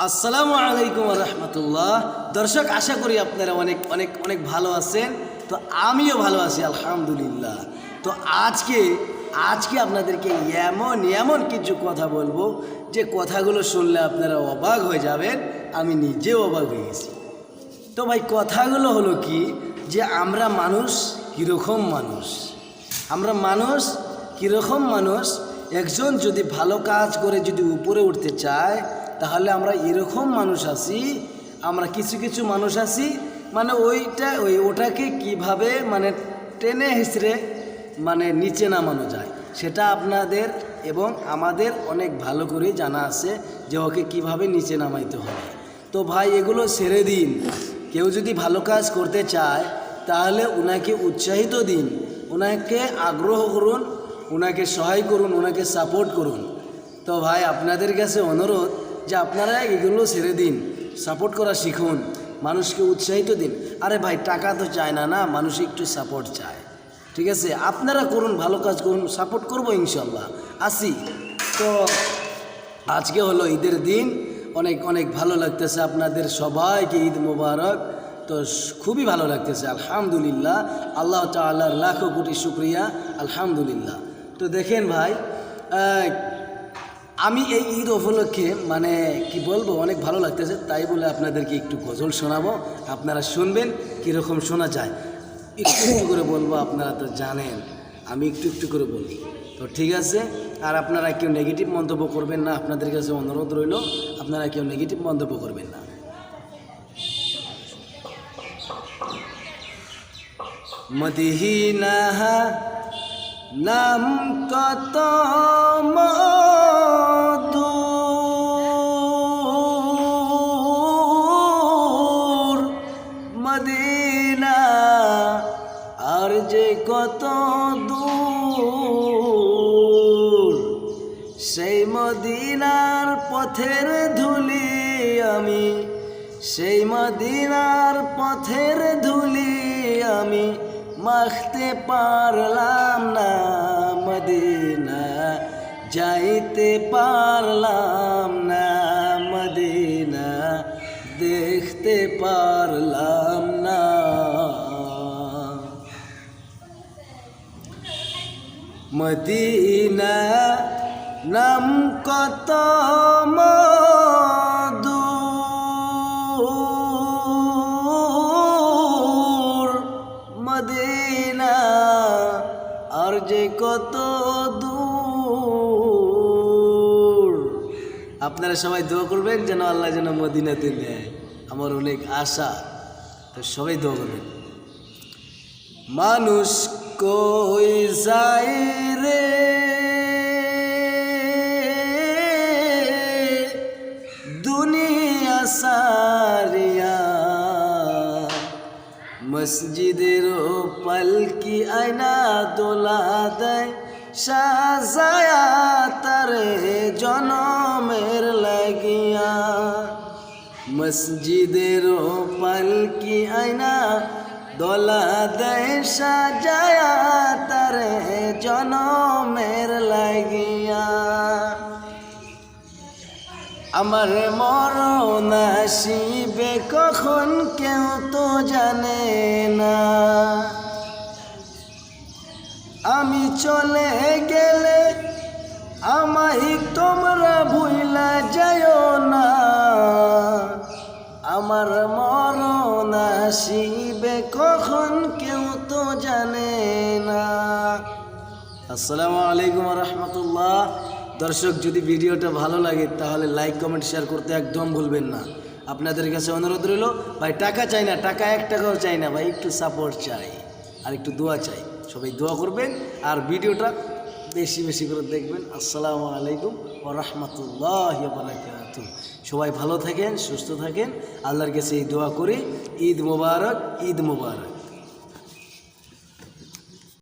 আসসালামু আলাইকুম রহমতুল্লাহ। দর্শক, আশা করি আপনারা অনেক অনেক অনেক ভালো আছেন। তো আমিও ভালো আছি আলহামদুলিল্লাহ। তো আজকে আপনাদেরকে এমন কিছু কথা বলবো যে কথাগুলো শুনলে আপনারা অবাক হয়ে যাবেন। আমি নিজেও অবাক হয়ে গেছি। তো ভাই, কথাগুলো হলো কি যে আমরা মানুষ কীরকম মানুষ, একজন যদি ভালো কাজ করে যদি উপরে উঠতে চায় তাহলে আমরা এরকম মানুষ আছি। আমরা কিছু মানুষ আছি মানে ওটাকে কিভাবে মানে টেনে হিসড়ে মানে নিচে নামানো যায় সেটা আপনাদের এবং আমাদের অনেক ভালো করে জানা আছে যে ওকে কিভাবে নিচে নামাইতে হবে। তো ভাই, এগুলো ছেড়ে দিন। কেউ যদি ভালো কাজ করতে চায় তাহলে ওনাকে উৎসাহিত দিন, ওনাকে আগ্রহ করুন, ওনাকে সহায় করুন, ওনাকে সাপোর্ট করুন। তো ভাই, আপনাদের কাছে অনুরোধ যে আপনারা এগুলো ছেড়ে দিন, সাপোর্ট করা শিখুন, মানুষকে উৎসাহিত দিন। আরে ভাই, টাকা তো চায় না, মানুষ একটু সাপোর্ট চায়। ঠিক আছে, আপনারা করুন, ভালো কাজ করুন, সাপোর্ট করবো ইনশাল্লাহ। আসি। তো আজকে হলো ঈদের দিন, অনেক অনেক ভালো লাগতেছে। আপনাদের সবাইকে ঈদ মোবারক। তো খুবই ভালো লাগতেছে আলহামদুলিল্লাহ। আল্লাহ তাআলার লাখো কোটি শুকরিয়া আলহামদুলিল্লাহ। তো দেখেন ভাই, আমি এই ঈদ উপলক্ষে মানে কি বলবো, অনেক ভালো লাগতেছে, তাই বলে আপনাদেরকে একটু গজল শোনাবো। আপনারা শুনবেন কীরকম শোনা যায়। একটু করে বলবো, আপনারা তো জানেন আমি একটু করে বলি। তো ঠিক আছে, আর আপনারা কেউ নেগেটিভ মন্তব্য করবেন না, আপনাদের কাছে অনুরোধ রইল, আপনারা কেউ নেগেটিভ মন্তব্য করবেন না। মদিনা নাম কত মধুর, মদিনা আর যে কত দূর, সেই মদিনার পথের ধুলি আমি, সেই মদিনার পথের ধুলি আমি মাখতে পারলাম না, মদিনা যাইতে পারলাম না, মদিনা দেখতে পারলাম না। মদিনা নাম কত মধুর, মদিনা আর যে কত দূর। আপনারা সবাই দোয়া করবেন যেন আল্লাহ যেন মদিনাতে নেয়, আমার অনেক আশা। তো সবাই দোয়া করবেন। মানুষ কই যায় রে দুনিয়া সারিয়া, মসজিদের পালকি আয়না দোলা দেয় সাজায়া তারে জনমের লাগিয়া, মসজিদের পালকি আয়না দোলা দেয় সাজায়া তারে জনমের লাগিয়া। আমার মরণ আসিবে কখন কেউ তো জানে না, আমি চলে গেলে আমায় তোমরা ভুইলা যাইও না, আমার মরণ আসিবে কখন কেউ তো জানে না। আসসালামু আলাইকুম রহমতুল্লাহ। দর্শক, যদি ভিডিওটা ভালো লাগে তাহলে লাইক কমেন্ট শেয়ার করতে একদম ভুলবেন না। আপনাদের কাছে অনুরোধ রইল, ভাই টাকা চাই না, টাকা 1 টাকাও চাই না ভাই, একটু সাপোর্ট চাই আর একটু দোয়া চাই। সবাই দোয়া করবেন আর ভিডিওটা বেশি করে দেখবেন। আসসালামু আলাইকুম ওয়া রাহমাতুল্লাহি ওয়া বারাকাতুহু। সবাই ভালো থাকেন, সুস্থ থাকেন, আল্লাহর কাছে এই দোয়া করি। ঈদ মোবারক, ঈদ মোবারক।